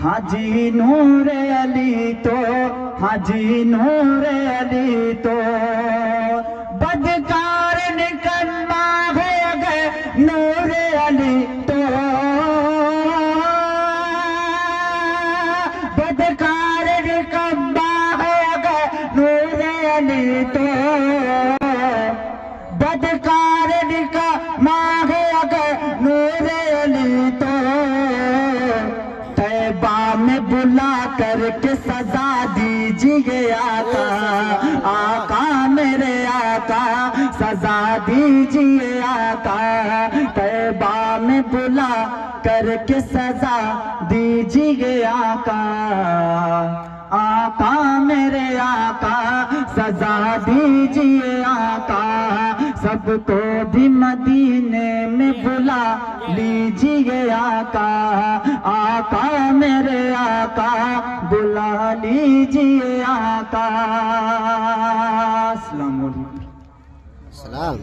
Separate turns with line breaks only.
हाजी नूर अली तो, हाजी नूर अली तो बदकार निकम्मा हो गए नूर अली तो, बदकार निकम्मा हो गए नूर अली तो, बदकार निकम्मा हो गए नूर अली तो, तैबा में बुला करके सजा दीजिए आका, आका मेरे आका सजा दीजिए आका, तैबा में बुला करके सजा दीजिए आका, आका मेरे आका सजा दीजिए आका, सबको भी मदीने में बुला लीजिए आका, आका मेरे आका बुला लीजिए आका। अस्सलाम वालेकुम।
सलाम।